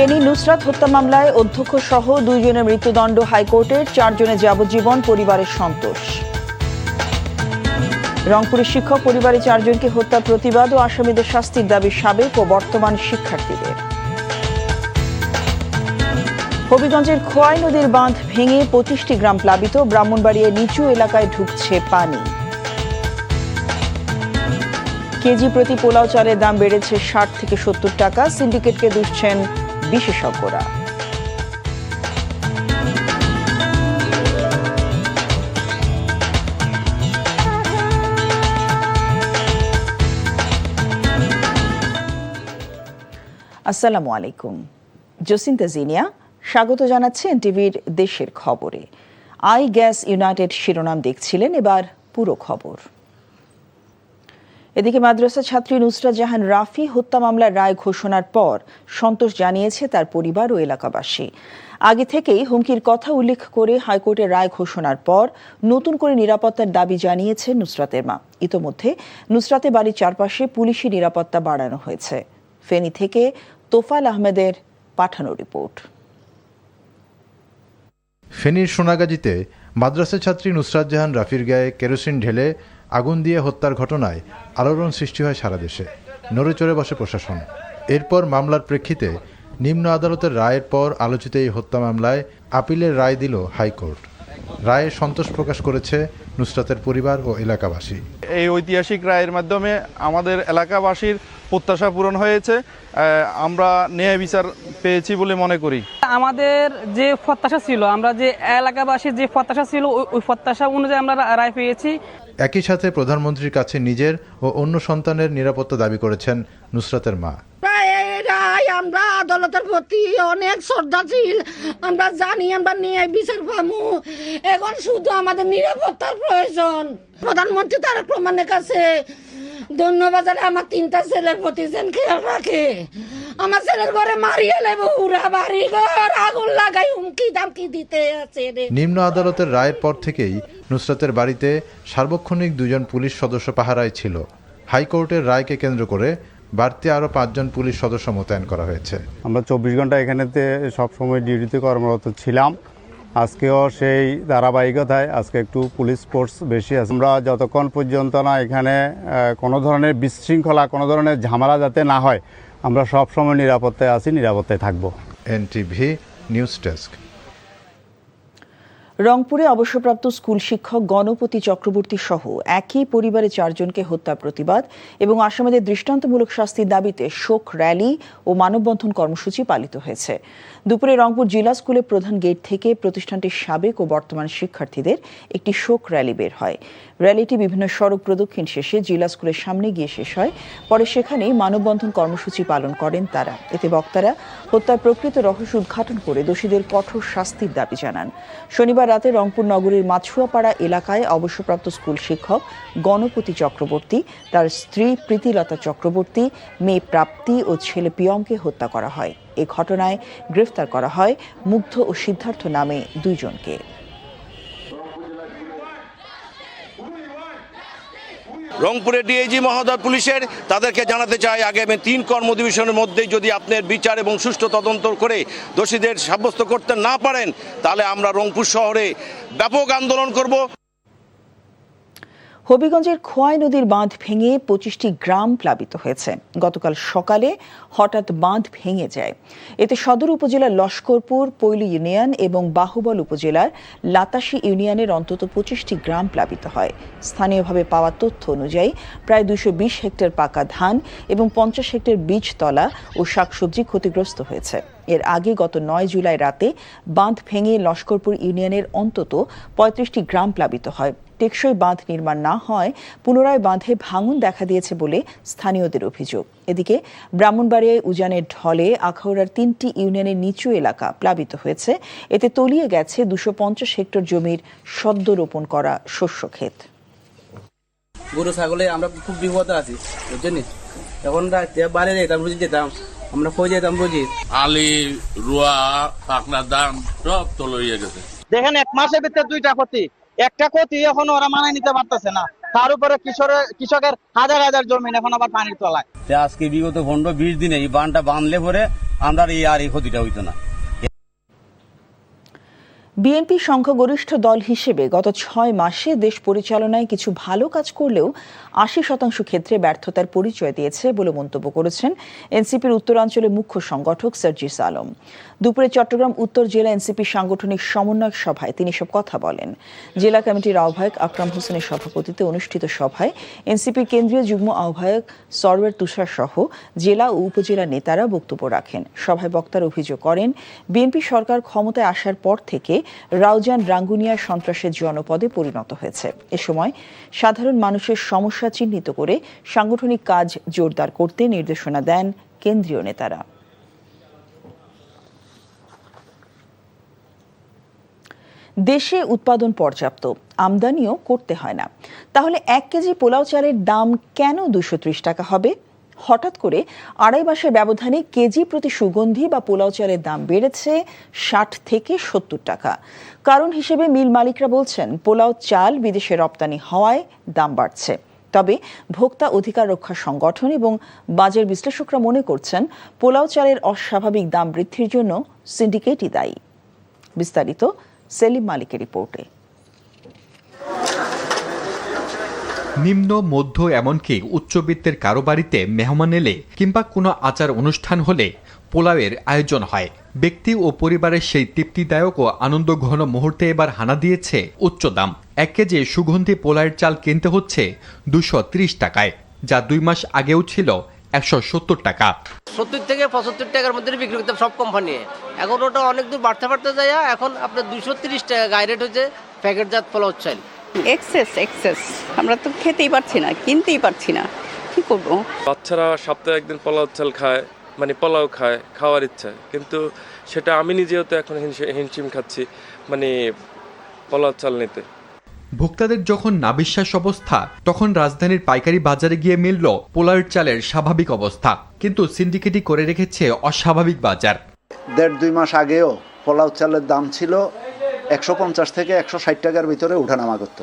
ফেনী নুসরাত হত্যা মামলায় অধ্যক্ষ সহ 2 জনের মৃত্যুদণ্ড হাইকোর্টের, 4 জনের যাবজ্জীবন, পরিবারের সন্তোষ। রংপুরের শিক্ষক পরিবারের 4 জনকে হত্যার প্রতিবাদ ও আসামিদের শাস্তির দাবি সাবেক ও বর্তমান শিক্ষার্থীদের। হবিগঞ্জের খোয়াই নদীর বাঁধ ভেঙে 25টি গ্রাম প্লাবিত, ব্রাহ্মণবাড়িয়ার নিচু এলাকায় ঢুকছে পানি। কেজি প্রতি পোলাও চালের দাম বেড়েছে 60 থেকে 70 টাকা, সিন্ডিকেটকে দুষছেন বিশেষজ্ঞরা। আসসালামু আলাইকুম, জসিন্তা জিনিয়া স্বাগত জানাচ্ছি এনটিভির দেশের খবরে। আই গ্যাস ইউনাইটেড শিরোনাম দেখছিলেন, এবার পুরো খবর। এদিকে মাদ্রাসা ছাত্রী নুসরাত জাহান রাফি হত্যা মামলার রায় ঘোষণার পর সন্তোষ জানিয়েছে তার পরিবার ও এলাকাবাসী। আগে থেকেই হুমকির কথা উল্লেখ করে হাইকোর্টের রায় ঘোষণার পর নতুন করে নিরাপত্তার দাবি জানিয়েছে নুসরাতের মা। ইতোমধ্যে নুসরাতের বাড়ির চারপাশে পুলিশি নিরাপত্তা বাড়ানো হয়েছে। ফেনী থেকে তোফাল আহমেদের পাঠানো রিপোর্ট। ফেনীর সোনাগাজীতে মাদ্রাসা ছাত্রী নুসরাত জাহান রাফির গায়ে কেরোসিন ঢেলে আগুন দিয়ে হত্যার ঘটনায় আলোড়ন সৃষ্টি হয় সারা দেশে। নড়ে চড়ে বসে প্রশাসন। এরপর মামলার প্রেক্ষিতে নিম্ন আদালতের রায়ের পর আলোচিত এই হত্যা মামলায় আপিলের রায় দিল হাইকোর্ট। রায়ে সন্তোষ প্রকাশ করেছে নুসরাতের পরিবার ও এলাকাবাসী। এই ঐতিহাসিক রায়ের মাধ্যমে আমাদের এলাকাবাসীর প্রত্যাশা পূরণ হয়েছে, আমরা ন্যায় বিচার পেয়েছি বলে মনে করি। আমাদের যে প্রত্যাশা ছিল, আমরা যে এলাকাবাসীর যে প্রত্যাশা ছিল, ওই প্রত্যাশা অনুযায়ী আমরা রায় পেয়েছি। একই সাথে প্রধানমন্ত্রীর কাছে নিজের ও অন্য সন্তানের নিরাপত্তা দাবি করেছেন নুসরাতের মা। আমরা আদালতের প্রতি অনেক শ্রদ্ধাশীল, আমরা জানি আমরা ন্যায় বিচার পাবো। এখন শুধু আমাদের নিরাপত্তার প্রয়োজন। প্রধানমন্ত্রী তারেক রহমানের কাছে ধন্যবাদ। আমার 3টা ছেলের প্রতি যেন খেয়াল রাখে। আমার ছেলের ঘরে মারিয়ে নেব, পুরা বাড়ি ঘর আগুন লাগাই হুমকি দামকি দিতে আছে। নিম্ন আদালতের রায়ের পর থেকেই নুসরাতের বাড়িতে সার্বক্ষণিক 2 জন পুলিশ সদস্য পাহারায় ছিল। হাইকোর্টের রায়কে কেন্দ্র করে বাড়তি আরও 5 জন পুলিশ সদস্য মোতায়েন করা হয়েছে। আমরা 24 ঘন্টা এখানেতে সবসময় ডিউটিতে কর্মরত ছিলাম। আজকেও সেই ধারাবাহিকতায় আজকে একটু পুলিশ ফোর্স বেশি আছে। আমরা যতক্ষণ পর্যন্ত না এখানে কোনো ধরনের বিশৃঙ্খলা, কোনো ধরনের ঝামেলা যাতে না হয়, আমরা সবসময় নিরাপত্তায় আছি, নিরাপত্তায় থাকব। NTV news desk. রংপুরে অবসরপ্রাপ্ত স্কুল শিক্ষক গণপতি চক্রবর্তী সহ একই পরিবারের 4 জনকে হত্যার প্রতিবাদ এবং আসামিদের দৃষ্টান্তমূলক শাস্তির দাবিতে শোক র্যালি ও মানববন্ধন কর্মসূচি পালিত হয়েছে। দুপুরে রংপুর জেলা স্কুলের প্রধান গেট থেকে প্রতিষ্ঠানটির সাবেক ও বর্তমান শিক্ষার্থীদের একটি শোক র্যালি বের হয়। র্যালিটি বিভিন্ন সড়ক প্রদক্ষিণ শেষে জেলা স্কুলের সামনে গিয়ে শেষ হয়। পরে সেখানেই মানববন্ধন কর্মসূচি পালন করেন তারা। এতে বক্তারা হত্যার প্রকৃত রহস্য উদ্ঘাটন করে দোষীদের কঠোর শাস্তির দাবি জানান। শনিবার রাতে রংপুর নগরীর মাছুয়াপাড়া এলাকায় অবসরপ্রাপ্ত স্কুল শিক্ষক গণপতি চক্রবর্তী, তার স্ত্রী প্রীতিলতা চক্রবর্তী, মেয়ে প্রাপ্তি ও ছেলে পিয়মকে হত্যা করা হয়। এ ঘটনায় গ্রেফতার করা হয় মুগ্ধ ও সিদ্ধার্থ নামে 2 জনকে। রংপুরের ডিআইজি মহোদয় পুলিশের তাদেরকে জানাতে চাই, আগামী 3 কর্মদিবসের মধ্যেই যদি আপনার বিচার এবং সুষ্ঠু তদন্ত করে দোষীদের সাব্যস্ত করতে না পারেন, তাহলে আমরা রংপুর শহরে ব্যাপক আন্দোলন করব। হবিগঞ্জের খোয়াই নদীর বাঁধ ভেঙে 25টি গ্রাম প্লাবিত হয়েছে। গতকাল সকালে হঠাৎ বাঁধ ভেঙে যায়। এতে সদর উপজেলার লস্করপুর, পৈলী ইউনিয়ন এবং বাহুবল উপজেলার লাতাশি ইউনিয়নের অন্তত 25টি গ্রাম প্লাবিত হয়। স্থানীয়ভাবে পাওয়া তথ্য অনুযায়ী প্রায় 220 হেক্টর পাকা ধান এবং 50 হেক্টর বীজতলা ও শাকসবজি ক্ষতিগ্রস্ত হয়েছে। এর আগে গত 9 জুলাই রাতে বাঁধ ভেঙে লস্করপুর ইউনিয়নের অন্তত 35টি গ্রাম প্লাবিত হয়। টেকসই বাঁধ নির্মাণ না হয় পুনরায় বাঁধে ভাঙন দেখা দিয়েছে বলে স্থানীয়দের অভিযোগ। এদিকে ব্রাহ্মণবাড়িয়ায় উজানের ঢলে আখাউড়ার 3টি ইউনিয়নের নিচু এলাকা প্লাবিত হয়েছে। এতে তলিয়ে গেছে 250 হেক্টর জমির সদ্য রোপণ করা শস্য ক্ষেত। গরু ছাগলে আমরা খুব বিপদে আছি, বুঝছেন? এখন বাইরে যেতাম, রুজি যেতাম, আমরা খোঁজ যেতাম রুজি। আলি রুয়া পাকনার দাম সব তো লইয়া গেছে। দেখেন 1 মাসের ভিতরে 2টা ক্ষতি, একটা ক্ষতি এখন ওরা মানায় নিতে পারতেছে না। তার উপরে কৃষকের হাজার হাজার জমি এখন আবার পানির তলায়। আজকে বিগত 15-20 দিনে এই বানটা বাঁধলে পরে আমরা এই ক্ষতিটা হইতো না। বিএনপি সংখ্যাগরিষ্ঠ দল হিসেবে গত 6 মাসে দেশ পরিচালনায় কিছু ভালো কাজ করলেও 80% ক্ষেত্রে ব্যর্থতার পরিচয় দিয়েছে বলে মন্তব্য করেছেন এনসিপির উত্তরাঞ্চলের মুখ্য সংগঠক সার্জিস আলম। দুপুরে চট্টগ্রাম উত্তর জেলা এনসিপি সাংগঠনিক সমন্বয়ক সভায় তিনি সব কথা বলেন। জেলা কমিটির আহ্বায়ক আকরাম হোসেনের সভাপতিত্বে অনুষ্ঠিত সভায় এনসিপির কেন্দ্রীয় যুগ্ম আহ্বায়ক সরওয়ার তুষার সহ জেলা ও উপজেলা নেতারা বক্তব্য রাখেন। সভায় বক্তারা অভিযোগ করেন, বিএনপি সরকার ক্ষমতায় আসার পর থেকে রাউজান রাঙ্গুনিয়ার সন্ত্রাসের জনপদে পরিণত হয়েছে। এ সময় সাধারণ মানুষের সমস্যা চিহ্নিত করে সাংগঠনিক কাজ জোরদার করতে নির্দেশনা দেন কেন্দ্রীয় নেতারা। দেশে উৎপাদন পর্যাপ্ত, আমদানিও করতে হয় না, তাহলে 1 কেজি পোলাও চালের দাম কেন 230 টাকা হবে? হঠাৎ করে 2.5 মাসের ব্যবধানে কেজি প্রতি সুগন্ধি বা পোলাও চালের দাম বেড়েছে 60 থেকে 70 টাকা। কারণ হিসেবে মিল মালিকরা বলছেন, পোলাও চাল বিদেশে রপ্তানি হওয়ায় দাম বাড়ছে। তবে ভোক্তা অধিকার রক্ষা সংগঠন এবং বাজার বিশ্লেষকরা মনে করছেন, পোলাও চালের অস্বাভাবিক দাম বৃদ্ধির জন্য সিন্ডিকেটই দায়ী। বিস্তারিত সেলিম মালিকের রিপোর্টে। নিম্ন মধ্য এমনকি উচ্চবিত্তের কারো বাড়িতে মেহমান এলে কিংবা কোনো আচার অনুষ্ঠান হলে পোলাওয়ের আয়োজন হয়। ব্যক্তি ও পরিবারের সেই তৃপ্তিদায়ক ও আনন্দঘন মুহূর্তে এবার হানা দিয়েছে উচ্চ দাম। 1 কেজি সুগন্ধি পোলাওয়ের চাল কিনতে হচ্ছে 230 টাকায়, যা 2 মাস আগেও ছিল 170 টাকা। 70 থেকে 75 টাকার মধ্যে বিক্রি করতে সব কোম্পানি। এখন ওটা অনেক দূর বাড়তে যায়, এখন আপনার 230 টাকা গায়ে রেট হচ্ছে প্যাকেটজাত পোলাও চাল। এক্সেস আমরা তো খেতেই পারছি না, কিনতেই পারছি না, কি করব? বাচ্চারা সপ্তাহে একদিন পোলাও চাল খায়, মানে পোলাও খায়, খাওয়ার ইচ্ছা, কিন্তু সেটা আমি নিজেও তো এখন হিমশিম খাচ্ছি মানে পোলাও চাল নিতে। ভোক্তাদের যখন নাবিশ্বাস অবস্থা, তখন রাজধানীর পাইকারি বাজারে গিয়ে মিলল পোলাওয়ের চালের স্বাভাবিক অবস্থা, কিন্তু সিন্ডিকেটই করে রেখেছে অস্বাভাবিক বাজার। 1.5-2 মাস আগেও পোলাও চালের দাম ছিল 150 থেকে 160 টাকার ভিতরে উঠানামা করতো,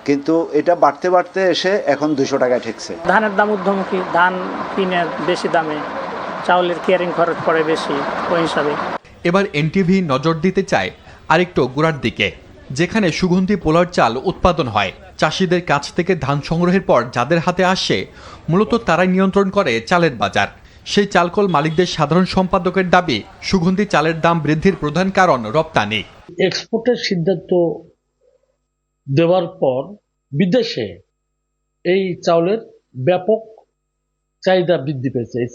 কিন্তু এটা বাড়তে এসে এখন 200 টাকায় ঠেকছে। ধানের দাম ঊর্ধ্বমুখী, ধান কিনে বেশি দামে, চাউলের কেয়ারিং খরচ পড়ে বেশি, ওই হিসাবে এবার এনটিভি নজর দিতে চায় আরেকটু গোড়ার দিকে, যেখানে সুগন্ধি পোলাওর চাল উৎপাদন হয়। চাষিদের কাছ থেকে ধান সংগ্রহের পর যাদের হাতে আসে, মূলত তারাই নিয়ন্ত্রণ করে চালের বাজার। সেই চালকল মালিকদের সাধারণ সম্পাদকের দাবি, সুগন্ধি চালের দাম বৃদ্ধির প্রধান কারণ রপ্তানি। এক্সপোর্টের সিদ্ধান্ত দেওয়ার পর বিদেশে এই চাউলের ব্যাপক চাহিদা বৃদ্ধি পেয়েছে। এই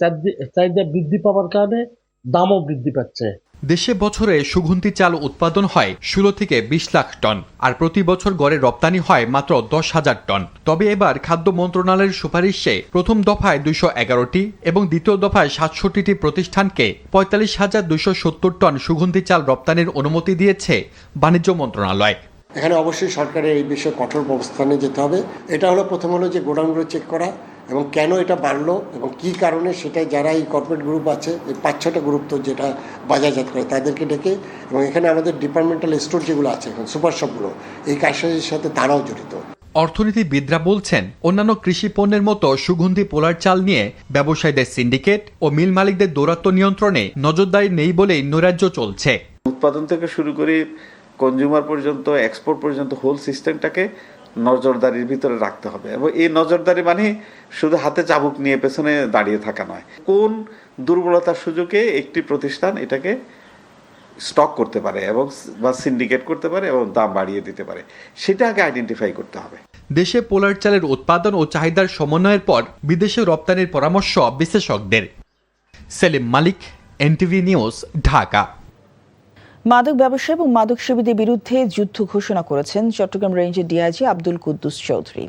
চাহিদা বৃদ্ধি পাওয়ার কারণে দামও বৃদ্ধি পাচ্ছে। দেশে বছরে সুগন্ধি চাল উৎপাদন হয় 16 থেকে 20 লাখ টন, আর প্রতি বছর গড়ে রপ্তানি হয় মাত্র 10,000 টন। তবে এবার খাদ্য মন্ত্রণালয়ের সুপারিশে প্রথম দফায় 211টি এবং দ্বিতীয় দফায় 67টি প্রতিষ্ঠানকে 45,270 টন সুগন্ধি চাল রপ্তানির অনুমতি দিয়েছে বাণিজ্য মন্ত্রণালয়। এখানে অবশ্যই সরকারের এই বিষয়ে কঠোর অবস্থানে যেতে হবে। এটা হলো প্রথম হলো যে গোডাউনগুলো চেক করা এবং কেন এটা বাড়লো এবং কি কারণে, সেটাই যারা এই কর্পোরেট গ্রুপ আছে, এই 5-6টা গ্রুপ তো যেটা বাজারজাত করে তাদেরকে ডেকে, এবং এখানে আমাদের ডিপার্টমেন্টাল স্টোর যেগুলো আছে এখন সুপার শপগুলো, এই কাজের সাথে তারাও জড়িত। অর্থনীতিবিদরা বলছেন, অন্যান্য কৃষি পণ্যের মতো সুগন্ধি পোলার চাল নিয়ে ব্যবসায়ীদের সিন্ডিকেট ও মিল মালিকদের দৌরাত্ম্য নিয়ন্ত্রণে নজরদারি নেই বলেই নৈরাজ্য চলছে। উৎপাদন থেকে শুরু করে কনজিউমার পর্যন্ত, এক্সপোর্ট পর্যন্ত হোল সিস্টেমটাকে নজরদারির ভিতরে রাখতে হবে, এবং এই নজরদারি মানে শুধু হাতে চাবুক নিয়ে পেছনে দাঁড়িয়ে থাকা নয়। কোন দুর্বলতার সুযোগে একটি প্রতিষ্ঠান এটাকে স্টক করতে পারে এবং বা সিন্ডিকেট করতে পারে এবং দাম বাড়িয়ে দিতে পারে, সেটা আগে আইডেন্টিফাই করতে হবে। দেশে পোলার চালের উৎপাদন ও চাহিদার সমন্বয়ের পর বিদেশে রপ্তানির পরামর্শ বিশেষজ্ঞদের। সেলিম মালিক, এনটিভি নিউজ, ঢাকা। মাদক ব্যবসা এবং মাদক সেবীদের বিরুদ্ধে যুদ্ধ ঘোষণা করেছেন চট্টগ্রাম রেঞ্জের ডিআইজি আব্দুল কুদ্দুস চৌধুরী।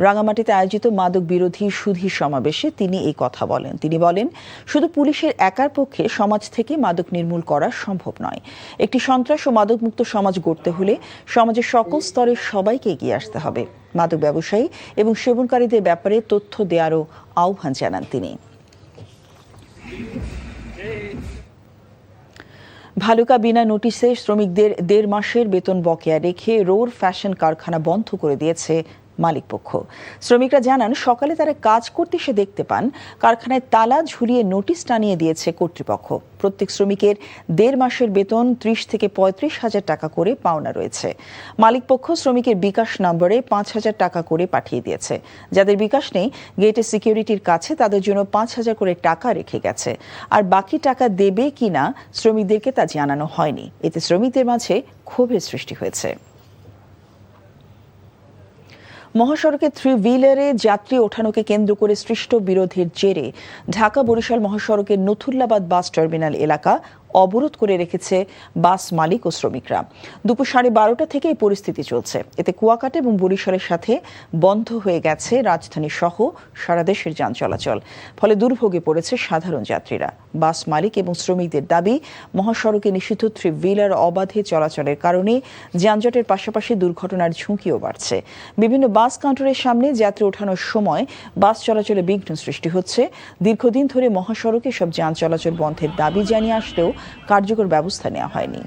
রাঙামাটিতে আয়োজিত মাদক বিরোধী সুধী সমাবেশে তিনি এই কথা বলেন। তিনি বলেন, শুধু পুলিশের একার পক্ষে সমাজ থেকে মাদক নির্মূল করা সম্ভব নয়। একটি সন্ত্রাস ও মাদকমুক্ত সমাজ গড়তে হলে সমাজের সকল স্তরের সবাইকে এগিয়ে আসতে হবে। মাদক ব্যবসায়ী এবং সেবনকারীদের ব্যাপারে তথ্য দেওয়ারও আহ্বান জানান তিনি। ভালুকা বিনা নোটিশে শ্রমিকদের 1.5 মাসের বেতন বকেয়া রেখে রোর ফ্যাশন কারখানা বন্ধ করে দিয়েছে মালিকপক্ষ। শ্রমিকরা জানান, সকালে তারা কাজ করতে এসে দেখতে পান কারখানায় তালা ঝুলিয়ে নোটিশ টানিয়ে দিয়েছে কর্তৃপক্ষ। প্রত্যেক শ্রমিকের 1.5 মাসের বেতন 30 থেকে 35 হাজার টাকা করে পাওনা রয়েছে। মালিকপক্ষ শ্রমিকের বিকাশ নম্বরে 5,000 টাকা করে পাঠিয়ে দিয়েছে। যাদের বিকাশ নেই, গেটের সিকিউরিটির কাছে তাদের জন্য 5,000 করে টাকা রেখে গেছে। আর বাকি টাকা দেবে কিনা শ্রমিকদেরকে তা জানানো হয়নি। এতে শ্রমিকদের মাঝে ক্ষোভের সৃষ্টি হয়েছে। মহাসড়কে 3 হুইলারে যাত্রী ওঠানোকে কেন্দ্র করে সৃষ্ট বিরোধের জেরে ঢাকা বরিশাল মহাসড়কের নথুল্লাবাদ বাস টার্মিনাল এলাকা অবরোধ করে রেখেছে বাস মালিক ও শ্রমিকরা। দুপুর 12:30 থেকে এই পরিস্থিতি চলছে। এতে কুয়াকাটা এবং বরিশালের সাথে বন্ধ হয়ে গেছে রাজধানী সহ সারা দেশের যান চলাচল। ফলে দুর্ভোগে পড়েছে সাধারণ যাত্রীরা। বাস মালিক এবং শ্রমিকদের দাবি, মহাসড়কে নিষিদ্ধ 3 হুইলার অবাধে চলাচলের কারণে যানজটের পাশাপাশি দুর্ঘটনার ঝুঁকিও বাড়ছে। বিভিন্ন বাস কাউন্টারের সামনে যাত্রী ওঠানোর সময় বাস চলাচলে বিঘ্ন সৃষ্টি হচ্ছে। দীর্ঘদিন ধরে মহাসড়কে সব যান চলাচল বন্ধের দাবি জানিয়ে আসলেও কার্যকর ব্যবস্থা নেওয়া হয়নি।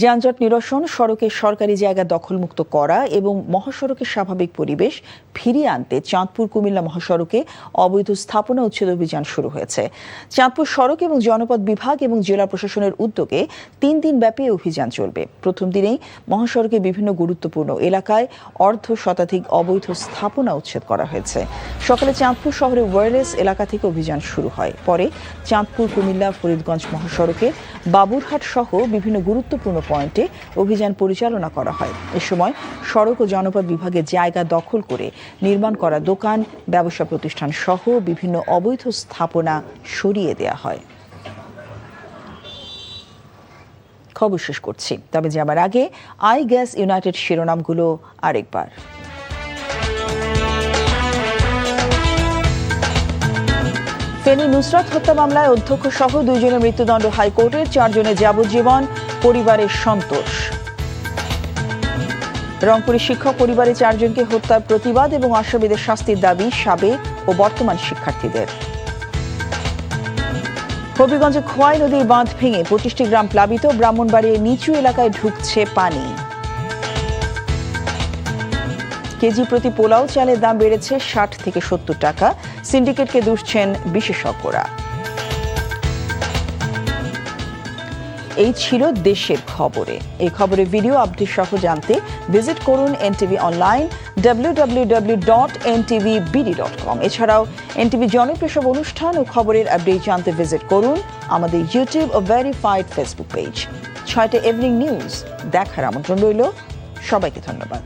যানজট নিরসন, সড়কের সরকারি জায়গা দখলমুক্ত করা এবং মহাসড়কের স্বাভাবিক পরিবেশ ফিরিয়ে আনতে চাঁদপুর কুমিল্লা মহাসড়কে অবৈধ স্থাপনা উচ্ছেদ অভিযান শুরু হয়েছে। চাঁদপুর সড়ক এবং জনপদ বিভাগ এবং জেলা প্রশাসনের উদ্যোগে 3 দিন ব্যাপী অভিযান চলবে। প্রথম দিনেই মহাসড়কে বিভিন্ন গুরুত্বপূর্ণ এলাকায় 1/2 শতাধিক অবৈধ স্থাপনা উচ্ছেদ করা হয়েছে। সকালে চাঁদপুর শহরের ওয়্যারলেস এলাকা থেকে অভিযান শুরু হয়। পরে চাঁদপুর কুমিল্লা ফরিদগঞ্জ মহাসড়কে বাবুরহাট সহ বিভিন্ন গুরুত্বপূর্ণ পয়েন্টে অভিযান পরিচালনা করা হয়। এ সময় সড়ক ও জনপদ বিভাগের জায়গা দখল করে নির্মাণ করা দোকান, ব্যবসা প্রতিষ্ঠান সহ বিভিন্ন অবৈধ স্থাপনা সরিয়ে দেওয়া হয়। খবর শেষ করছি, তবে যাবার আগে আই গ্যাস ইউনাইটেড শিরোনামগুলো আরেকবার। ফেনী নুসরাত হত্যা মামলায় অধ্যক্ষ সহ 2 জনের মৃত্যুদণ্ড হাইকোর্টের, 4 জনের যাবজ্জীবন, পরিবারের সন্তোষ। রংপুরে শিক্ষক পরিবারে 4 জনকে হত্যার প্রতিবাদ এবং আসামিদের শাস্তির দাবি সাবেক ও বর্তমান শিক্ষার্থীদের। হবিগঞ্জে খোয়াই নদীর বাঁধ ভেঙে 25টি গ্রাম প্লাবিত, ব্রাহ্মণবাড়িয়ার নিচু এলাকায় ঢুকছে পানি। কেজি প্রতি পোলাও চালের দাম বেড়েছে 60 থেকে 70 টাকা, সিন্ডিকেটকে দুষছেন বিশেষজ্ঞরা। এই ছিল দেশের খবরে। এই খবরের ভিডিও আপডেট সহ জানতে ভিজিট করুন এনটিভি অনলাইন www.ntvbd.com। এছাড়াও এনটিভি জনপ্রিয় সব অনুষ্ঠান ও খবরের আপডেট জানতে ভিজিট করুন আমাদের ইউটিউব ও ভেরিফাইড ফেসবুক পেজ। 6টা ইভিনিং নিউজ দেখার আমন্ত্রণ রইল। সবাইকে ধন্যবাদ।